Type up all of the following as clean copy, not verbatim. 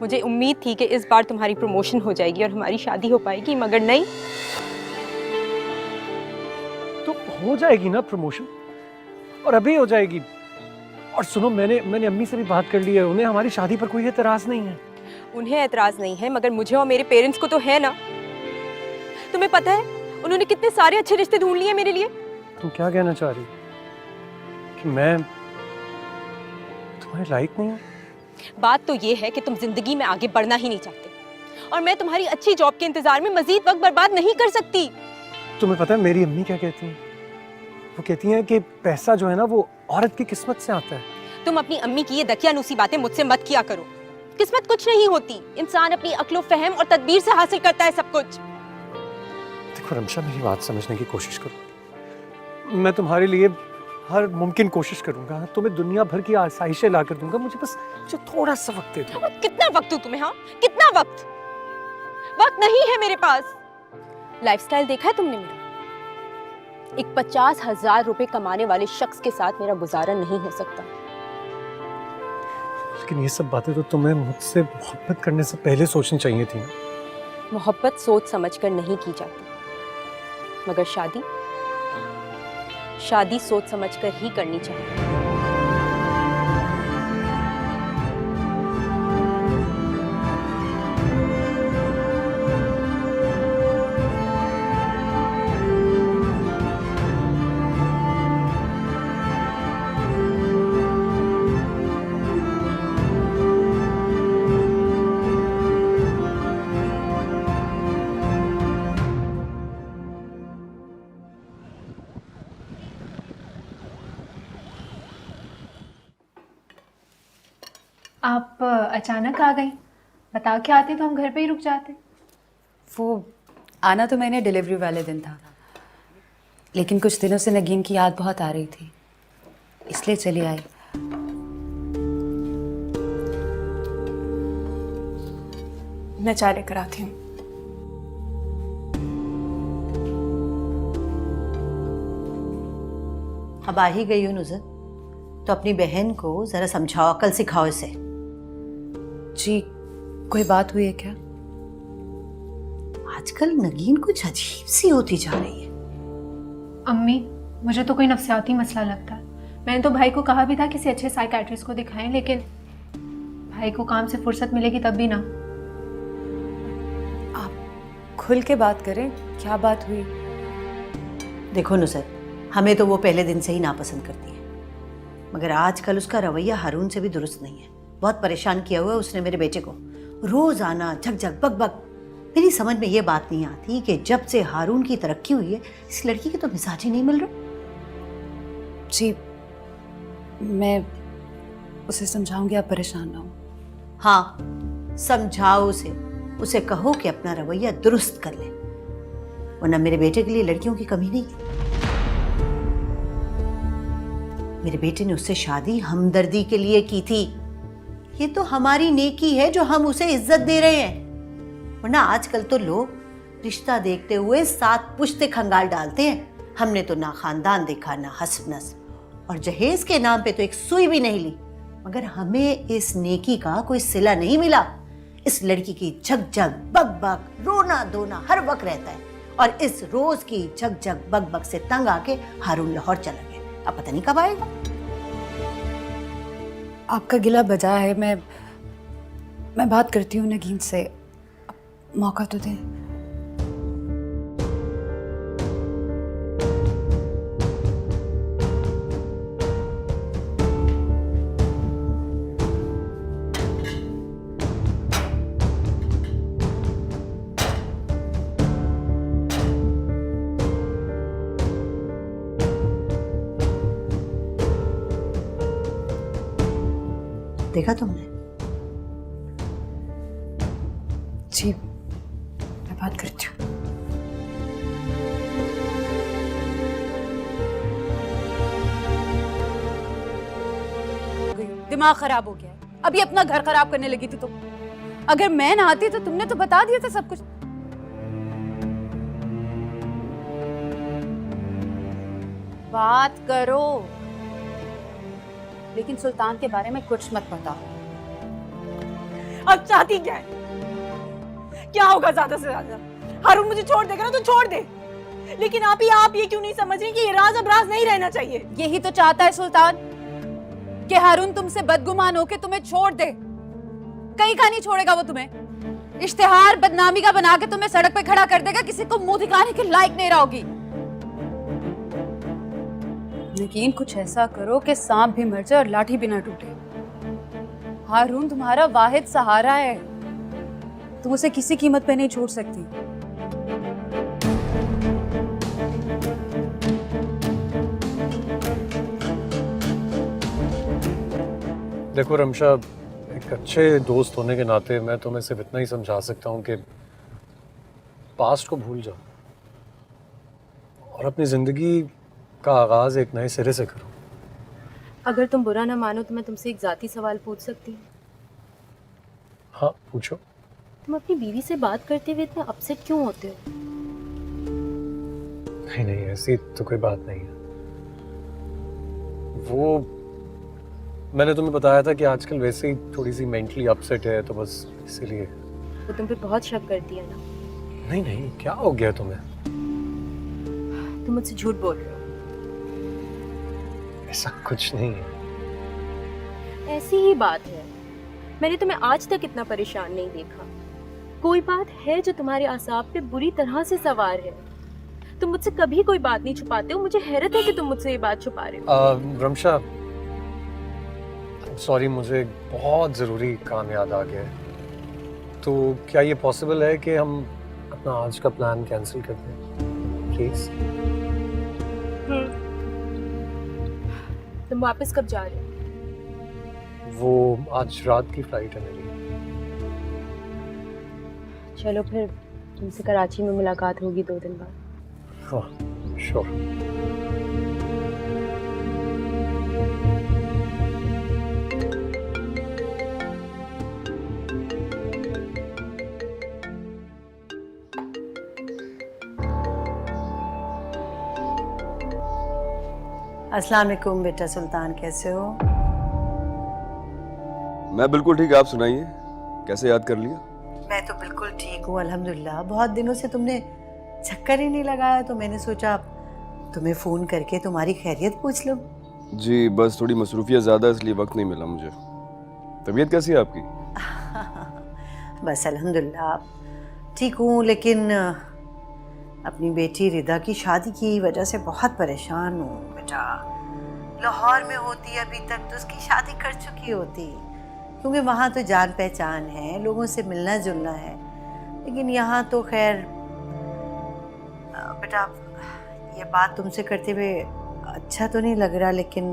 मुझे उम्मीद थी कि इस बार तुम्हारी प्रमोशन हो जाएगी और हमारी शादी हो पाएगी, मगर नहीं। तो हो जाएगी ना प्रमोशन, और अभी हो जाएगी। और सुनो, मैंने अम्मी से भी बात कर ली है, उन्हें हमारी शादी पर कोई एतराज नहीं है। उन्हें एतराज नहीं है, मगर मुझे और मेरे पेरेंट्स को तो है ना। तुम्हें पता है उन्होंने कितने सारे अच्छे रिश्ते ढूंढ लिए मेरे लिए। तुम क्या कहना चाह रही हो? कि मैं तुम्हारे लायक नहीं हूँ? बात तो ये है कि तुम जिंदगी में आगे बढ़ना ही नहीं चाहते, और मैं तुम्हारी अच्छी जॉब के इंतजार में मजीद वक्त बर्बाद नहीं कर सकती। तुम्हें पता है मेरी अम्मी क्या कहती हैं? वो कहती हैं कि पैसा जो है ना वो औरत की किस्मत से आता है। तुम अपनी अम्मी की ये दकियानूसी बातें मुझसे मत किया करो। किस्मत कुछ नहीं होती, इंसान अपनी अक्लो फहम और तदबीर से हासिल करता है सब कुछ। देखो रमशा, मेरी बात समझने की कोशिश करो। मैं तुम्हारे लिए हर मुमकिन कोशिश करूंगा, तुम्हें दुनिया भर की आसाइशें ला कर दूंगा। मुझे थोड़ा सा वक्त दे दो। कितना वक्त दूं तुम्हें? हाँ, कितना वक्त? वक्त नहीं है मेरे पास। लाइफस्टाइल देखा है तुमने मेरा? एक 50,000 रुपए कमाने वाले शख्स के साथ मेरा गुजारा नहीं हो सकता। लेकिन ये सब बातें तो तुम्हें मुझसे मोहब्बत करने से पहले सोचनी चाहिए थी ना। मोहब्बत सोच समझकर नहीं की जाती, मगर शादी सोच समझकर ही करनी चाहिए। आप अचानक आ गई, बता के आते तो हम घर पे ही रुक जाते। वो आना तो मैंने डिलीवरी वाले दिन था, लेकिन कुछ दिनों से नगीन की याद बहुत आ रही थी, इसलिए चली आई। मैं चाय लेकर आती हूँ। अब आ ही गई हो नुज़र, तो अपनी बहन को जरा समझाओ, अकल सिखाओ इसे। जी, कोई बात हुई है क्या? आजकल नगीन कुछ अजीब सी होती जा रही है। अम्मी, मुझे तो कोई नफ्सियाती मसला लगता है। मैंने तो भाई को कहा भी था किसी अच्छे साइकेट्रिस्ट को दिखाएं, लेकिन भाई को काम से फुर्सत मिलेगी तब भी ना। आप खुल के बात करें, क्या बात हुई? देखो नुज़र, हमें तो वो पहले दिन से ही नापसंद करती है, मगर आजकल उसका रवैया हारून से भी दुरुस्त नहीं है। बहुत परेशान किया हुआ है उसने मेरे बेटे को, रोज आना, झकझक बक। मेरी समझ में ये बात नहीं आती कि जब से हारून की तरक्की हुई है इस लड़की के तो मिजाज ही नहीं मिल रहा। जी, मैं उसे समझाऊंगी, आप परेशान ना हो। हाँ, समझाओ उसे कहो कि अपना रवैया दुरुस्त कर ले, वरना मेरे बेटे के लिए लड़कियों की कमी नहीं है। मेरे बेटे ने उससे शादी हमदर्दी के लिए की थी। ये तो हमारी नेकी है जो हम उसे इज्जत दे रहे हैं, वरना आजकल तो लोग रिश्ता देखते हुए 7 पुश्ते खंगाल डालते हैं। हमने तो ना खानदान देखा, ना हस्ब नस्ब, और जहेज के नाम पे तो एक सुई भी नहीं ली, मगर हमें इस नेकी का कोई सिला नहीं मिला। इस लड़की की झकझक बक रोना धोना हर वक्त रहता है, और इस रोज की झकझक बक से तंग आके हारून लाहौर चला गया। अब पता नहीं कब आएगा। आपका गिला बजा है, मैं बात करती हूँ नगीन से, मौका तो दे। देखा तुमने? जी, मैं बात करती हूँ। दिमाग खराब हो गया है, अभी अपना घर खराब करने लगी थी तुम। अगर मैं ना आती तो तुमने तो बता दिया था सब कुछ। बात करो, लेकिन सुल्तान के बारे में कुछ मत बताओ। अब चाहती क्या है? क्या होगा ज्यादा से ज्यादा? हारून मुझे छोड़ देगा ना तो छोड़ दे, लेकिन आप ये क्यों नहीं समझ रही कि ये राज अब राज नहीं रहना चाहिए? यही तो चाहता है सुल्तान कि हारून तुमसे बदगुमान होके तुम्हें छोड़ दे। कहीं का नहीं छोड़ेगा वो तुम्हें। इश्तिहार बदनामी का बना के तुम्हें सड़क पे खड़ा कर देगा, किसी को मुंह दिखाने के लायक नहीं रहोगी। लेकिन कुछ ऐसा करो कि सांप भी मर जाए और लाठी भी ना टूटे। हारून तुम्हारा वाहिद सहारा है, तुम उसे किसी कीमत पे नहीं छोड़ सकती। देखो रमशा, एक अच्छे दोस्त होने के नाते मैं तुम्हें सिर्फ इतना ही समझा सकता हूँ कि पास्ट को भूल जाओ और अपनी जिंदगी का आगाज एक नए सिरे से करो। अगर तुम बुरा ना मानो तो मैं तुमसे एक जाती सवाल पूछ सकती हूँ? हाँ पूछो। तुम अपनी बीवी से बात करते हुए इतने अपसेट क्यों होते हो? नहीं नहीं, ऐसी तो कोई बात नहीं है। वो मैंने तुम्हें बताया था कि आजकल वैसे ही थोड़ी सी मेंटली अपसेट है, तो बस इसीलिए। वो तुम पे बहुत शक करती है ना? नहीं नहीं, क्या हो गया तुम्हें? तुम मुझसे झूठ बोल रहे हो। ऐसा कुछ नहीं है। ऐसी ही बात है, मैंने तुम्हें आज तक इतना परेशान नहीं देखा। कोई बात है जो तुम्हारे आसाब पे बुरी तरह से सवार है। तुम मुझसे कभी कोई बात नहीं छुपाते हो। मुझे हैरत है कि तुम मुझसे ये बात छुपा रहे हो। रमशा, सॉरी, मुझे बहुत ज़रूरी काम याद आ गया है। तो क्या ये पॉसिबल है कि हम अपना आज का प्लान कैंसिल कर दें प्लीज? तुम वापस कब जा रहे हो? वो आज रात की फ्लाइट है मेरी। चलो फिर तुमसे कराची में मुलाकात होगी 2 दिन बाद। हाँ श्योर। अस्सलाम वालेकुम बेटा सुल्तान, कैसे हो? मैं बिल्कुल ठीक। आप सुनाइए, कैसे याद कर लिया? मैं तो बिल्कुल ठीक हूँ अल्हम्दुलिल्लाह। बहुत दिनों से तुमने चक्कर ही नहीं लगाया तो मैंने सोचा तुम्हें फ़ोन करके तुम्हारी खैरियत पूछ लूँ। जी बस थोड़ी मसरूफियत ज़्यादा, इसलिए वक्त नहीं मिला मुझे। तबीयत कैसी है आपकी? बस अल्हम्दुलिल्लाह ठीक हूँ, लेकिन अपनी बेटी रिदा की शादी की वजह से बहुत परेशान हूँ बेटा। लाहौर में होती अभी तक तो उसकी शादी कर चुकी होती, क्योंकि वहाँ तो जान पहचान है, लोगों से मिलना जुलना है। लेकिन यहाँ तो खैर बेटा, ये बात तुमसे करते हुए अच्छा तो नहीं लग रहा, लेकिन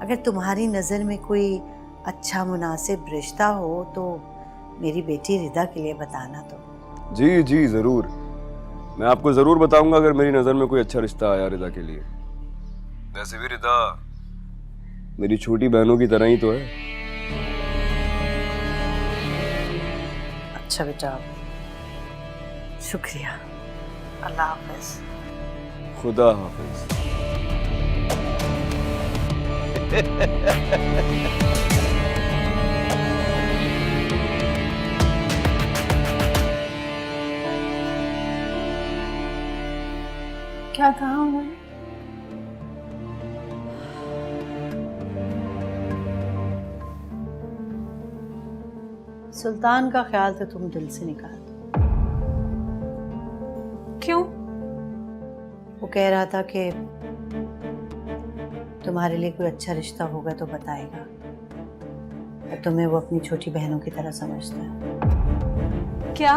अगर तुम्हारी नज़र में कोई अच्छा मुनासिब रिश्ता हो तो मेरी बेटी रिदा के लिए बताना। तो जी जी ज़रूर, मैं आपको ज़रूर बताऊंगा अगर मेरी नज़र में कोई अच्छा रिश्ता आया रिदा के लिए। वैसे भी रिदा मेरी छोटी बहनों की तरह ही तो है। अच्छा बेटा, शुक्रिया। अल्लाह हाफ़िज़। खुदा हाफिज। क्या कहा उन्होंने? सुल्तान का ख्याल तो तुम दिल से निकाल दो। क्यों? वो कह रहा था कि तुम्हारे लिए कोई अच्छा रिश्ता होगा तो बताएगा, और तुम्हें वो अपनी छोटी बहनों की तरह समझता है। क्या?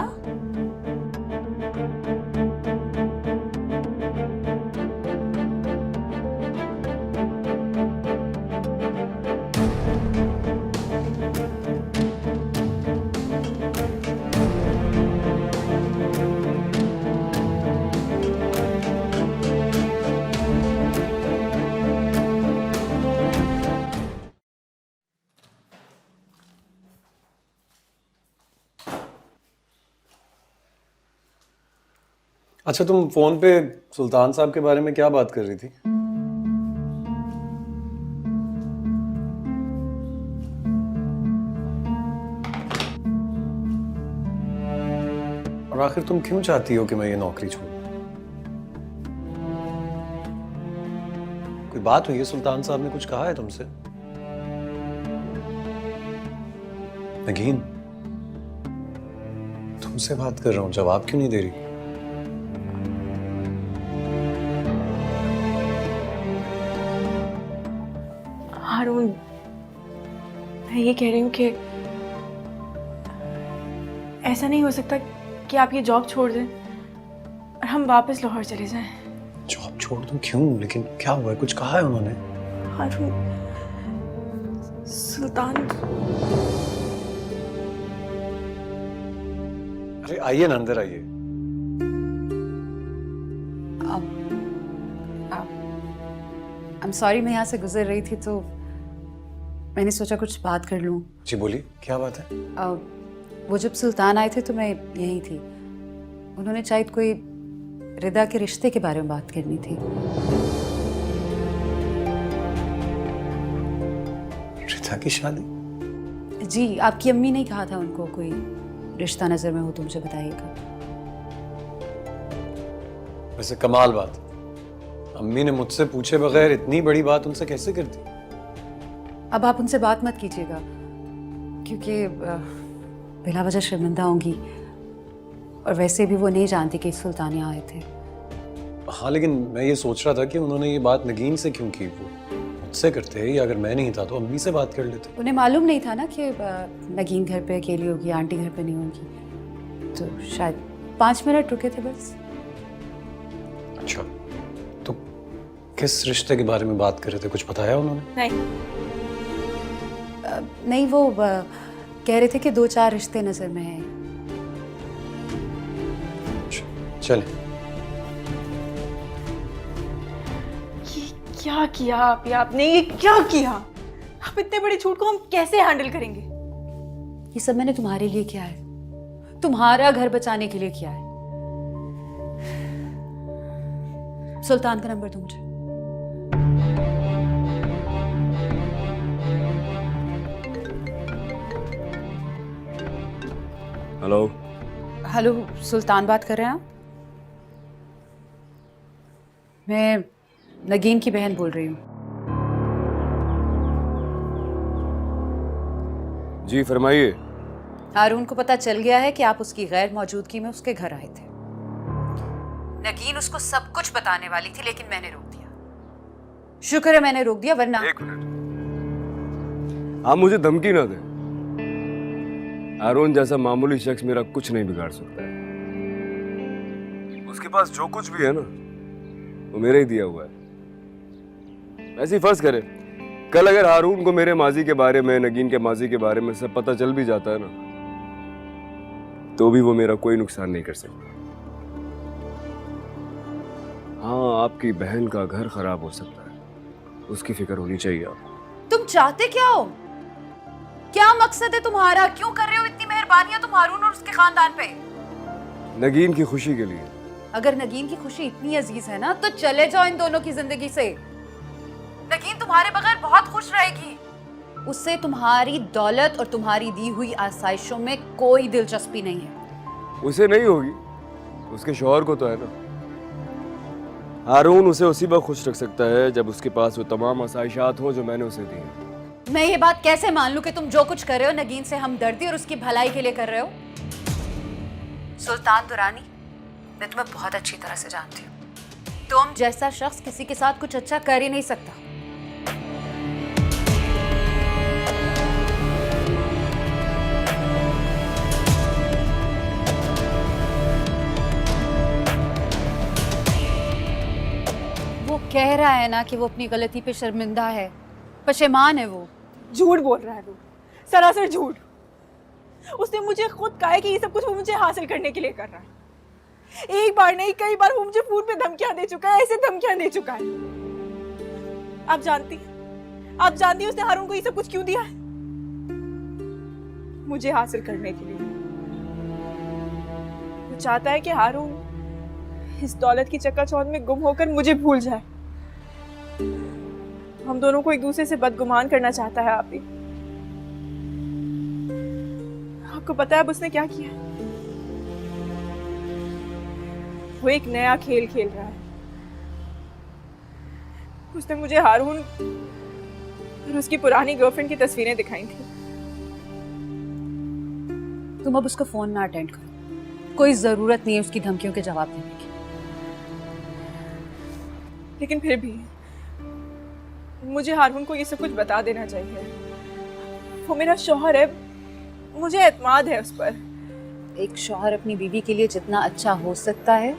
अच्छा, तुम फोन पे सुल्तान साहब के बारे में क्या बात कर रही थी? और आखिर तुम क्यों चाहती हो कि मैं ये नौकरी छोड़ूं? कोई बात हुई है? सुल्तान साहब ने कुछ कहा है तुमसे? नगीन, तुमसे बात कर रहा हूं, जवाब क्यों नहीं दे रही? हारून, मैं ये कह रही हूँ कि ऐसा नहीं हो सकता कि आप ये जॉब छोड़ दें और हम वापस लाहौर चले जाएं। जॉब छोड़ दूं? क्यों? लेकिन क्या हुआ है? कुछ कहा है उन्होंने? हारून, सुल्तान। अरे आइए ना, अंदर आइए। आई एम सॉरी, मैं यहाँ से गुजर रही थी तो मैंने सोचा कुछ बात कर लूँ। जी बोलिए, क्या बात है? वो जब सुल्तान आए थे तो मैं यहीं थी। उन्होंने शायद कोई रिदा के रिश्ते के बारे में बात करनी थी। रिदा की शादी? जी, आपकी अम्मी ने कहा था उनको कोई रिश्ता नजर में हो तो मुझे बताइएगा। वैसे कमाल बात, अम्मी ने मुझसे पूछे बगैर इतनी बड़ी बात उनसे कैसे कर दी? अब आप उनसे बात मत कीजिएगा क्योंकि बिला वजह शर्मिंदा होंगी, और वैसे भी वो नहीं जानती कि सुल्तान यहाँ आए थे। हाँ, लेकिन मैं ये सोच रहा था कि उन्होंने ये बात नगीन से क्यों की? वो मुझसे करते, या अगर मैं नहीं था तो अम्मी से बात कर लेते। उन्हें मालूम नहीं था ना कि नगीन घर पे अकेली होगी, आंटी घर पे नहीं होगी, तो शायद 5 मिनट रुके थे बस। अच्छा, तो किस रिश्ते के बारे में बात कर रहे थे? कुछ बताया उन्होंने? नहीं, नहीं, वो कह रहे थे कि 2-4 रिश्ते नजर में हैं। चले। ये क्या किया आपने ये क्या किया? आप इतने बड़े झूठ को हम कैसे हैंडल करेंगे? ये सब मैंने तुम्हारे लिए किया है, तुम्हारा घर बचाने के लिए किया है। सुल्तान का नंबर दो मुझे। हेलो। हेलो, सुल्तान बात कर रहे हैं आप? मैं नगीन की बहन बोल रही हूँ। जी फरमाइए। हारून को पता चल गया है कि आप उसकी गैर मौजूदगी में उसके घर आए थे। नगीन उसको सब कुछ बताने वाली थी लेकिन मैंने रोक दिया। शुक्र है मैंने रोक दिया, वरना। एक मिनट, आप मुझे धमकी ना दें। हारून जैसा मामूली शख्स मेरा कुछ नहीं बिगाड़ सकता है। उसके पास जो कुछ भी है ना, वो मेरे ही दिया हुआ है। ऐसे ही फर्ज करें, कल अगर हारून को मेरे माजी के बारे में, नगीन के माजी के बारे में सब पता चल भी जाता है ना, तो भी वो मेरा कोई नुकसान नहीं कर सकता। हाँ, आपकी बहन का घर खराब हो सकता है, उसकी फिक्र होनी चाहिए आपको। तुम चाहते क्या हो? क्या मकसद है तुम्हारा? क्यों कर रहे हो इतनी मेहरबानियां तुम हारून और उसके खानदान पे? नगीन की खुशी के लिए। अगर नगीन की खुशी इतनी अजीज है ना, तो चले जाओ इन दोनों की जिंदगी से। नगीन तुम्हारे बगैर बहुत खुश रहेगी। उससे तुम्हारी दौलत और तुम्हारी दी हुई आसाइशों में कोई दिलचस्पी नहीं है। उसे नहीं होगी, उसके शौहर को तो है ना। हारून उसे उसी वक्त खुश रख सकता है जब उसके पास वो तमाम आसाइशात हो जो मैंने उसे दी हैं। मैं ये बात कैसे मान लूं कि तुम जो कुछ कर रहे हो नगीन से हमदर्दी और उसकी भलाई के लिए कर रहे हो? सुल्तान दुरानी, मैं तुम्हें बहुत अच्छी तरह से जानती हूँ। तुम जैसा शख्स किसी के साथ कुछ अच्छा कर ही नहीं सकता। वो कह रहा है ना कि वो अपनी गलती पे शर्मिंदा है, पशेमान है। वो झूठ बोल रहा है, वो सरासर झूठ। उसने मुझे खुद कहा है कि ये सब कुछ वो मुझे हासिल करने के लिए कर रहा है। एक बार नहीं, कई बार वो मुझे फोन पे धमकियां दे चुका है, ऐसे धमकियां दे चुका है। आप जानती हैं उसने हारून को ये सब कुछ क्यों दिया है? मुझे हासिल करने के लिए। वो चाहता है कि हारून इस दौलत की चक्काचौंध में गुम होकर मुझे भूल जाए। हम दोनों को एक दूसरे से बदगुमान करना चाहता है। आपको पता है अब उसने क्या किया? वो एक नया खेल खेल रहा है। उसने मुझे हारून और उसकी पुरानी गर्लफ्रेंड की तस्वीरें दिखाई थी। तुम अब उसका फोन ना अटेंड करो, कोई जरूरत नहीं है उसकी धमकियों के जवाब देने की। लेकिन फिर भी मुझे हारून को ये सब कुछ बता देना चाहिए। वो मेरा शौहर है, मुझे एतमाद है उस पर। एक शौहर अपनी बीवी के लिए जितना अच्छा हो सकता है,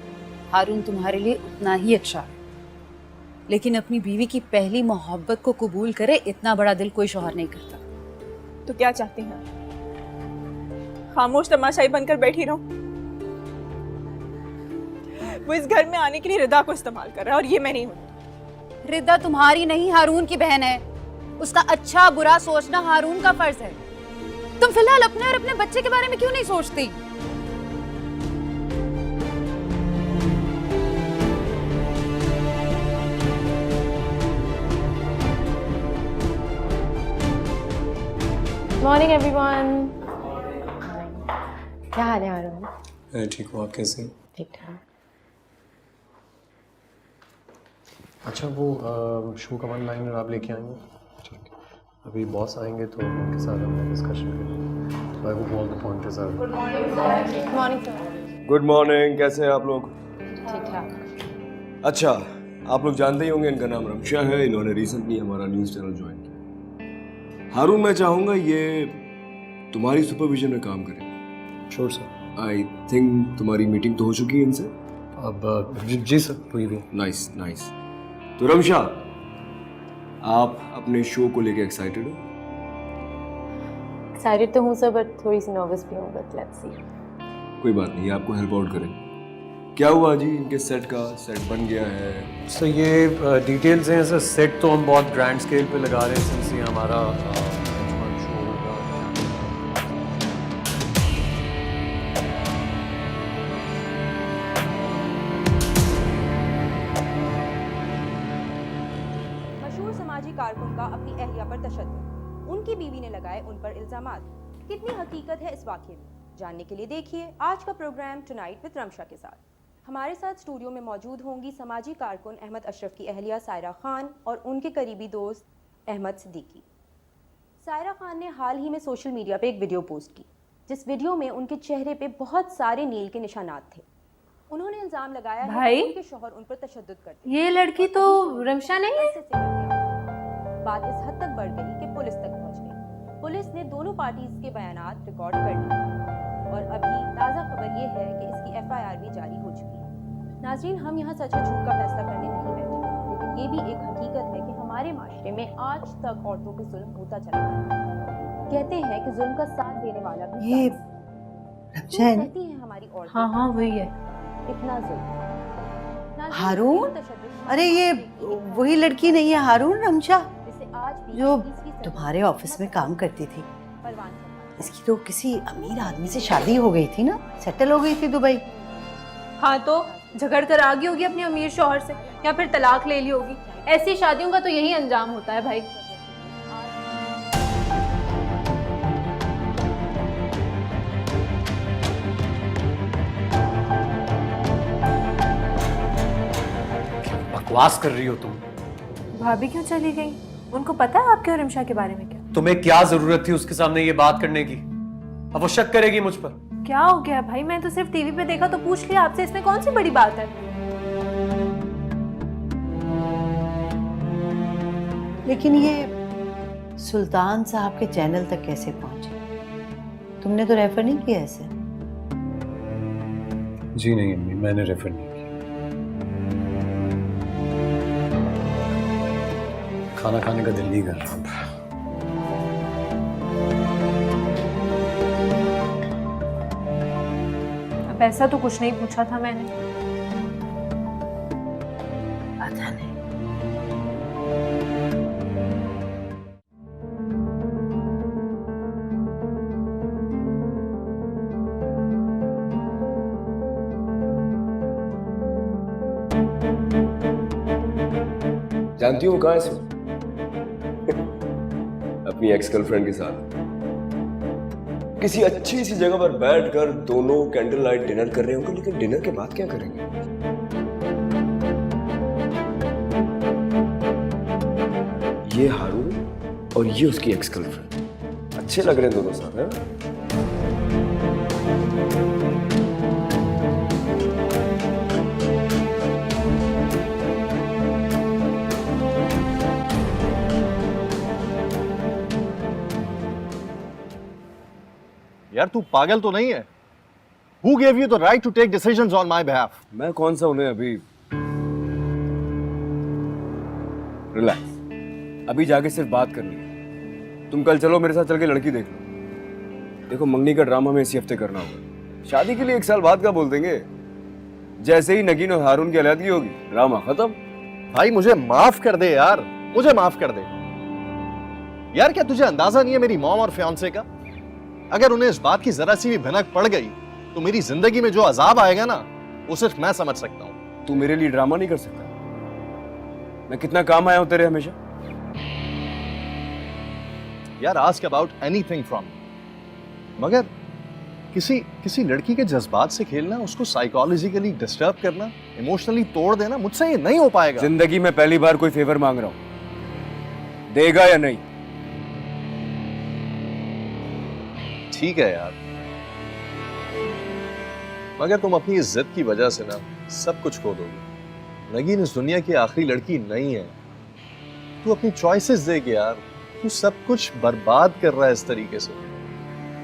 हारून तुम्हारे लिए उतना ही अच्छा है। लेकिन अपनी बीवी की पहली मोहब्बत को कबूल करे, इतना बड़ा दिल कोई शौहर नहीं करता। तो क्या चाहती हैं? खामोश तमाशाई बनकर बैठी रहूं? वो इस घर में आने के लिए रिदा को इस्तेमाल कर रहा है और ये मैं नहीं हूं। रिदा तुम्हारी नहीं, हारून की बहन है। उसका अच्छा बुरा सोचना हारून का फर्ज है। तुम फिलहाल अपने और अपने बच्चे के बारे में क्यों नहीं सोचती? Morning everyone. क्या हाल है आरोन? मैं ठीक हूँ, आप कैसे? ठीक ठाक। अच्छा, वो शो का वन लाइनर आप लेके आएंगे? ठीक है, अभी बॉस आएंगे तो उनके साथ हम डिस्कशन करेंगे। I hope all the pointers are good morning sir. Good morning, कैसे हैं आप लोग? ठीक ठाक। अच्छा, आप लोग जानते ही होंगे इनका नाम रमशा है। इन्होंने रिसेंटली हमारा न्यूज़ चैनल ज्वाइन किया। हारून, मैं चाहूँगा ये तुम्हारी सुपरविजन में काम करें। Sure sir. आई थिंक तुम्हारी मीटिंग तो हो चुकी है इनसे? अब जी सर, हुई भी। Nice nice. तो रमशा, आप अपने शो को लेके एक्साइटेड हो? एक्साइटेड तो हूँ सर, बट थोड़ी सी नर्वस भी हूँ, बट लेट्स सी। कोई बात नहीं, आपको हेल्प आउट करें। क्या हुआ जी, इनके सेट का? सेट बन गया है? सर ये डिटेल्स हैं सर। सेट तो हम बहुत ग्रैंड स्केल पे लगा रहे हैं सिंस ये हमारा शो होगा। मशहूर समाजी कारकुन का अपनी अहलिया पर तशद्दुद, उनकी बीवी ने लगाए उन पर इल्जामात। कितनी हकीकत है इस वाक़ये में, जानने के लिए देखिए आज का प्रोग्राम टुनाइट विद रमशा के साथ। हमारे साथ स्टूडियो में मौजूद होंगी समाजी कारकुन अहमद अशरफ की अहलिया सायरा खान और उनके करीबी दोस्त अहमद सिद्दीकी। सायरा खान ने हाल ही में सोशल मीडिया पे एक वीडियो पोस्ट की, जिस वीडियो में उनके चेहरे पे बहुत सारे नील के निशानात थे। उन्होंने इल्जाम लगाया है भाई, कि उनके शौहर उन पर तशद्दुद करते हैं। ये लड़की तो रमशा नहीं है। ऐसे सिमट गया। बात इस हद तक बढ़ गई कि पुलिस तक पहुंच गई। पुलिस ने दोनों पार्टीज के बयानात रिकॉर्ड कर लिए और अभी ताज़ा खबर ये है कि इसकी FIR भी जारी हो चुकी है। नाज़रीन, हम यहाँ सच है झूठ का फैसला करने नहीं बैठे, लेकिन ये भी एक हकीकत है कि हमारे माशरे में आज तक औरतों पे जुल्म होता चला है। कहते हैं कि जुल्म का साथ देने वाला भी ये साथ रमशा है ना? कहती हैं हमारी औरतें। हाँ हाँ वही है। इतना जुल्म। नाज़रीन, हारून? तशद्दुद अरे ये वही लड़की नहीं है हारून, रमशा जिसे आज भी जो 20वीं सदी तुम्हारे ऑफिस में काम करती थी। परवान चढ़ा। इसकी तो किसी अमीर आदमी से शादी हो गई थी ना, सेटल हो गई थी दुबई। हाँ तो झगड़ कर आ गई होगी अपने अमीर शौहर से, या फिर तलाक ले ली होगी। ऐसी शादियों का तो यही अंजाम होता है भाई। बकवास कर रही हो तुम। भाभी क्यों चली गई? उनको पता है आपके और रमशा के बारे में क्या? तुम्हें क्या जरूरत थी उसके सामने ये बात करने की? अब वो शक करेगी मुझ पर। क्या हो गया भाई? मैं तो सिर्फ टीवी पे देखा तो पूछ लिया आपसे, इसमें कौन सी बड़ी बात है? लेकिन ये सुल्तान साहब के चैनल तक कैसे पहुंचे? तुमने तो रेफर नहीं किया ऐसे? जी नहीं अम्मी, मैंने रेफर नहीं किया। खाना खाने का दिल नहीं कर रहा। अब ऐसा तो कुछ नहीं पूछा था मैंने। पता नहीं। जानती हो कहाँ है इसमें? अपनी एक्स गर्लफ्रेंड के साथ किसी अच्छी सी जगह पर बैठकर दोनों कैंडल लाइट डिनर कर रहे होंगे, लेकिन डिनर के बाद क्या करेंगे? ये हारून और ये उसकी एक्स गर्लफ्रेंड अच्छे लग रहे हैं दोनों साथ, है ना? यार तू पागल तो नहीं है? Who gave you the right to take decisions on my behalf? मैं कौन सा उन्हें अभी रिलैक्स, अभी जाके सिर्फ बात करनी है। तुम कल चलो मेरे साथ, चल के लड़की देख लो। देखो मंगनी का ड्रामा हमें इसी हफ्ते करना होगा, शादी के लिए 1 साल बाद का बोल देंगे। जैसे ही नगीन और हारून की अलहदगी होगी ड्रामा खत्म। भाई मुझे माफ कर दे यार, मुझे माफ कर दे यार। क्या तुझे अंदाजा नहीं है मेरी मॉम और फियांसे का? अगर उन्हें इस बात की जरा सी भी भनक पड़ गई तो मेरी जिंदगी में जो अजाब आएगा ना, वो सिर्फ मैं समझ सकता हूं। तू मेरे लिए ड्रामा नहीं कर सकता? मैं कितना काम आया हूं तेरे हमेशा। यार आस्क अबाउट एनीथिंग फ्रॉम, मगर किसी लड़की के जज्बात से खेलना, उसको साइकोलॉजिकली डिस्टर्ब करना, इमोशनली तोड़ देना, मुझसे ये नहीं हो पाएगा। जिंदगी में पहली बार कोई फेवर मांग रहा हूं, देगा या नहीं? ठीक है यार, मगर तुम अपनी इस जिद की वजह से ना सब कुछ खो दोगे। नगीन इस दुनिया की आखिरी लड़की नहीं है। तू अपनी चॉइसेस देख यार, तू सब कुछ बर्बाद कर रहा है इस तरीके से।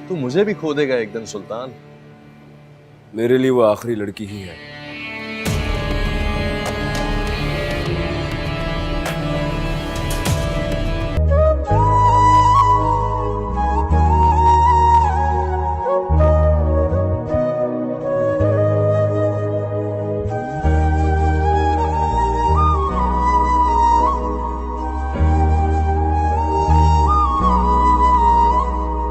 तू मुझे भी खो देगा एक दिन सुल्तान। मेरे लिए वो आखिरी लड़की ही है।